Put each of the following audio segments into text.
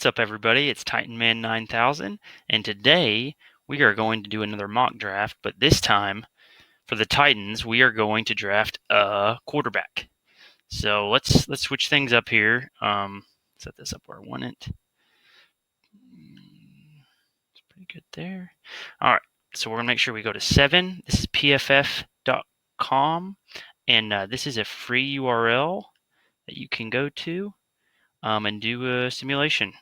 What's up, everybody? It's Titan Man 9000, and today we are going to do another mock draft, but this time for the Titans, we are going to draft a quarterback. So let's switch things up here. Set this up where I want it. It's pretty good there. All right, so we're gonna make sure we go to 7. This is pff.com, and this is a free URL that you can go to and do a simulation.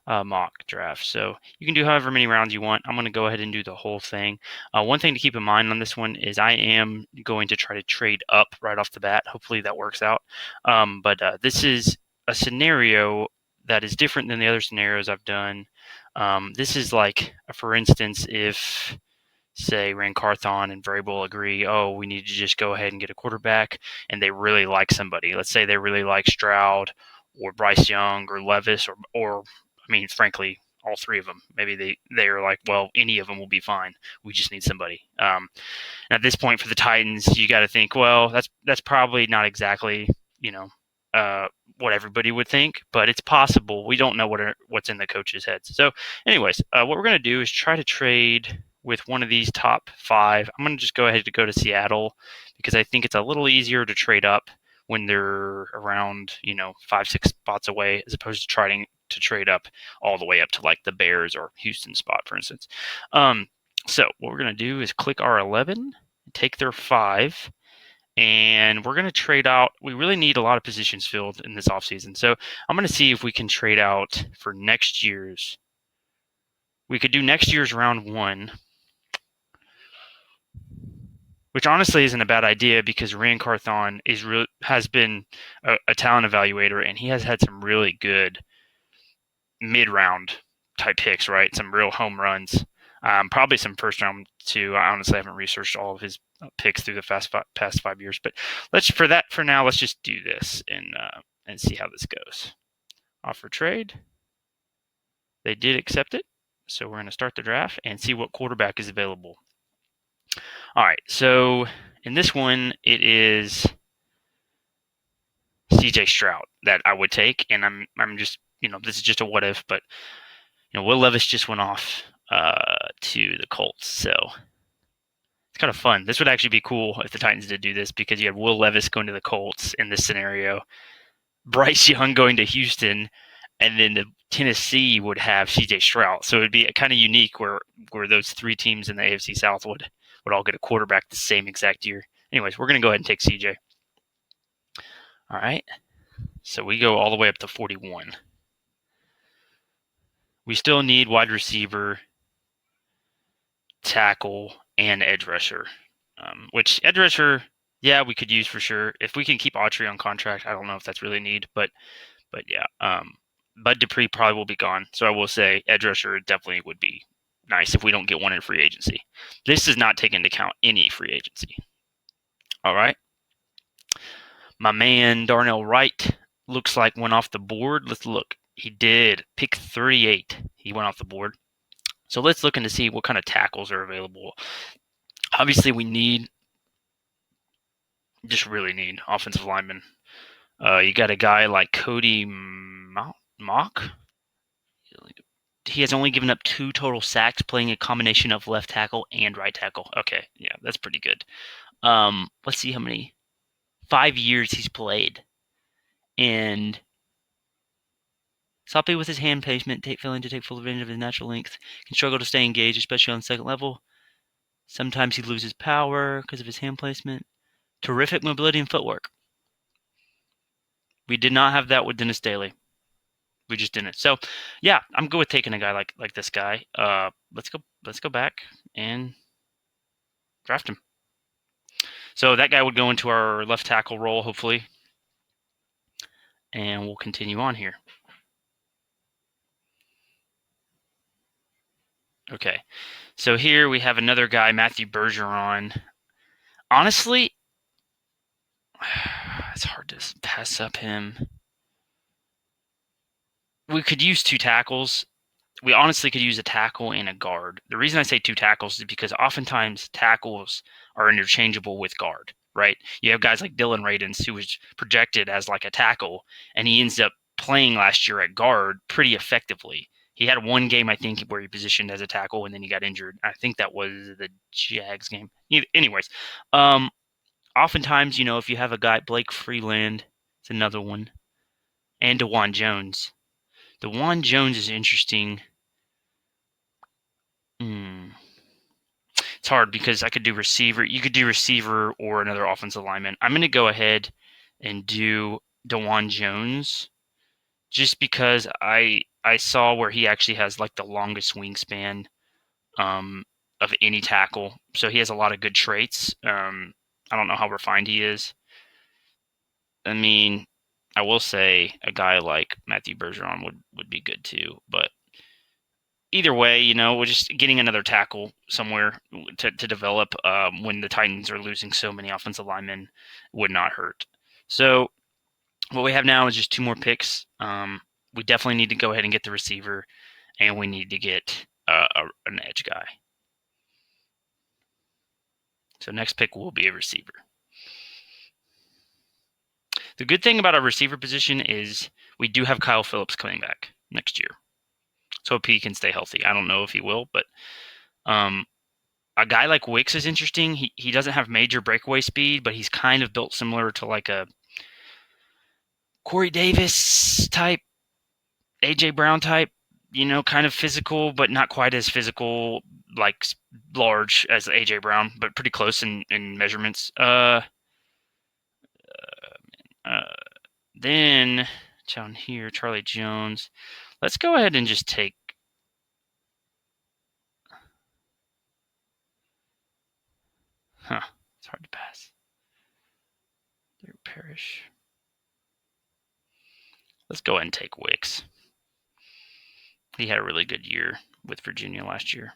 Mock draft. So you can do however many rounds you want. I'm going to go ahead and do the whole thing. One thing to keep in mind on this one is I am going to try to trade up right off the bat. Hopefully that works out. But this is a scenario that is different than the other scenarios I've done. This is like, for instance, if say Rand Carthon and Vrabel agree, oh, we need to just go ahead and get a quarterback, and they really like somebody. Let's say they really like Stroud or Bryce Young or Levis or I mean, frankly, all three of them. Maybe they are like, well, any of them will be fine. We just need somebody. At this point for the Titans, you got to think, well, that's probably not exactly what everybody would think, but it's possible. We don't know what's in the coaches' heads. So, anyways, what we're gonna do is try to trade with one of these top 5. I'm gonna just go ahead and go to Seattle because I think it's a little easier to trade up when they're around 5-6 spots away, as opposed to trying to trade up all the way up to like the Bears or Houston spot, for instance. So what we're gonna do is click R11, take their 5, and we're going to trade out. We really need a lot of positions filled in this offseason. So I'm going to see if we can trade out for next year's. We could do next year's round 1, which honestly isn't a bad idea because Rand Carthon has been a talent evaluator, and he has had some really good mid-round type picks, right? Some real home runs. Probably some first round too. I honestly haven't researched all of his picks through the past 5 years, but for now, let's just do this and see how this goes. Offer trade. They did accept it, so we're going to start the draft and see what quarterback is available. All right, so in this one, it is CJ Stroud that I would take, and I'm just this is just a what if, but Will Levis just went off to the Colts, so it's kind of fun. This would actually be cool if the Titans did do this because you have Will Levis going to the Colts in this scenario, Bryce Young going to Houston, and then the Tennessee would have CJ Stroud. So it would be kind of unique where those 3 teams in the AFC South would all get a quarterback the same exact year. Anyways, we're going to go ahead and take CJ. All right. So we go all the way up to 41. We still need wide receiver, tackle, and edge rusher, which edge rusher, yeah, we could use for sure. If we can keep Autry on contract, I don't know if that's really need, but yeah. Bud Dupree probably will be gone, so I will say edge rusher definitely would be nice if we don't get one in free agency. This does not take into account any free agency. All right. My man Darnell Wright looks like went off the board. Let's look. He did. Pick 38. He went off the board. So let's look into see what kind of tackles are available. Obviously, we really need offensive linemen. You got a guy like Cody Mock. He has only given up 2 total sacks, playing a combination of left tackle and right tackle. Okay, yeah, that's pretty good. Let's see how many 5 years he's played. And sloppy with his hand placement, failing to take full advantage of his natural length, can struggle to stay engaged, especially on the second level. Sometimes he loses power because of his hand placement. Terrific mobility and footwork. We did not have that with Dennis Daly. We just didn't. So, yeah, I'm good with taking a guy like this guy. Let's go back and draft him. So that guy would go into our left tackle role, hopefully, and we'll continue on here. Okay, so here we have another guy, Matthew Bergeron. Honestly, it's hard to pass up him. We could use 2 tackles. We honestly could use a tackle and a guard. The reason I say 2 tackles is because oftentimes tackles are interchangeable with guard, right? You have guys like Dylan Radins, who was projected as like a tackle, and he ends up playing last year at guard pretty effectively. He had one game, I think, where he positioned as a tackle, and then he got injured. I think that was the Jags game. Anyways, oftentimes, if you have a guy, Blake Freeland, it's another one, and DeJuan Jones. DeJuan Jones is interesting. It's hard because I could do receiver. You could do receiver or another offensive lineman. I'm going to go ahead and do DeJuan Jones just because I saw where he actually has like the longest wingspan of any tackle. So he has a lot of good traits. I don't know how refined he is. I mean, I will say a guy like Matthew Bergeron would be good too. But either way, we're just getting another tackle somewhere to develop when the Titans are losing so many offensive linemen would not hurt. So what we have now is just 2 more picks. We definitely need to go ahead and get the receiver, and we need to get an edge guy. So next pick will be a receiver. The good thing about our receiver position is we do have Kyle Phillips coming back next year. So hope he can stay healthy. I don't know if he will, but a guy like Wicks is interesting. He doesn't have major breakaway speed, but he's kind of built similar to like a Corey Davis type, AJ Brown type, kind of physical, but not quite as physical, like large as AJ Brown, but pretty close in measurements. Then down here, Charlie Jones. Let's go ahead and just take. It's hard to pass. Derek Parrish. Let's go ahead and take Wicks. He had a really good year with Virginia last year.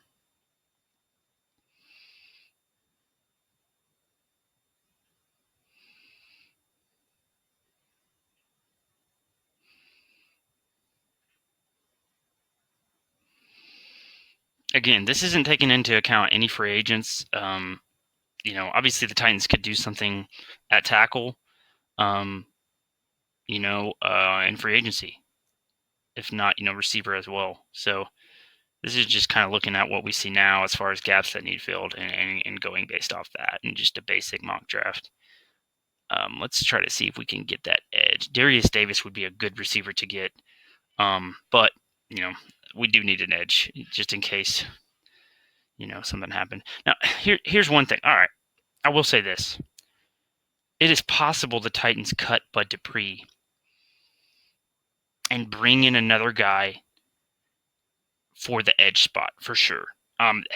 Again, this isn't taking into account any free agents. Obviously the Titans could do something at tackle, in free agency. If not, receiver as well. So this is just kind of looking at what we see now as far as gaps that need filled and going based off that and just a basic mock draft. Let's try to see if we can get that edge. Darius Davis would be a good receiver to get. But, we do need an edge just in case, something happened. Now, here's one thing. All right. I will say this. It is possible the Titans cut Bud Dupree and bring in another guy for the edge spot for sure.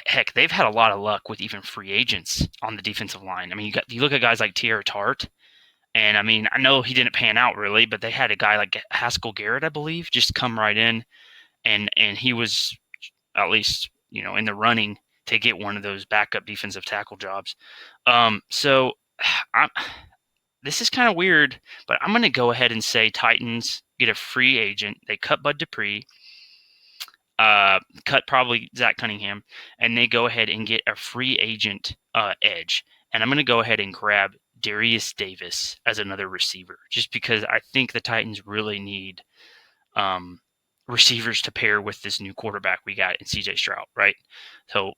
Heck, they've had a lot of luck with even free agents on the defensive line. I mean, you look at guys like Tierra Tart, and I mean, I know he didn't pan out really, but they had a guy like Haskell Garrett, I believe, just come right in, and he was at least in the running to get one of those backup defensive tackle jobs. So this is kind of weird, but I'm going to go ahead and say Titans get a free agent. They cut Bud Dupree, cut probably Zach Cunningham, and they go ahead and get a free agent edge. And I'm going to go ahead and grab Darius Davis as another receiver, just because I think the Titans really need receivers to pair with this new quarterback we got in CJ Stroud, right? So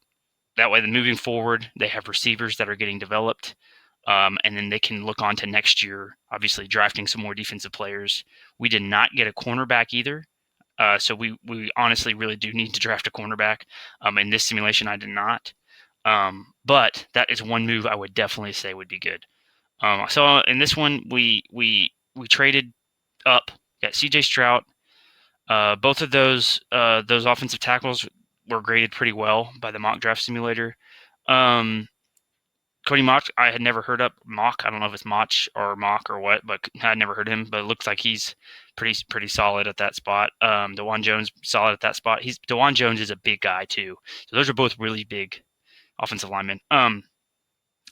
that way, then moving forward, they have receivers that are getting developed, and then they can look on to next year, obviously drafting some more defensive players. We did not get a cornerback either, so we honestly really do need to draft a cornerback. In this simulation, I did not, but that is one move I would definitely say would be good. So in this one, we traded up, got CJ Stroud. Both of those offensive tackles were graded pretty well by the mock draft simulator. Cody Mock, I had never heard of Mock. I don't know if it's Mach or Mock or what, but I had never heard of him. But it looks like he's pretty solid at that spot. DeJuan Jones solid at that spot. DeJuan Jones is a big guy too. So those are both really big offensive linemen.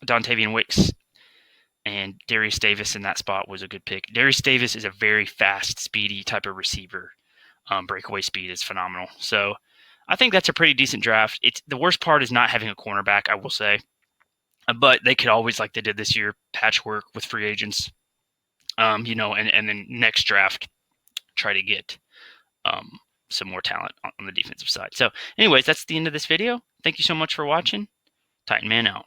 Dontavian Wicks and Darius Davis in that spot was a good pick. Darius Davis is a very fast, speedy type of receiver. Breakaway speed is phenomenal. So I think that's a pretty decent draft. The worst part is not having a cornerback, I will say. But they could always, like they did this year, patchwork with free agents. And then next draft, try to get some more talent on the defensive side. So anyways, that's the end of this video. Thank you so much for watching. Titan Man out.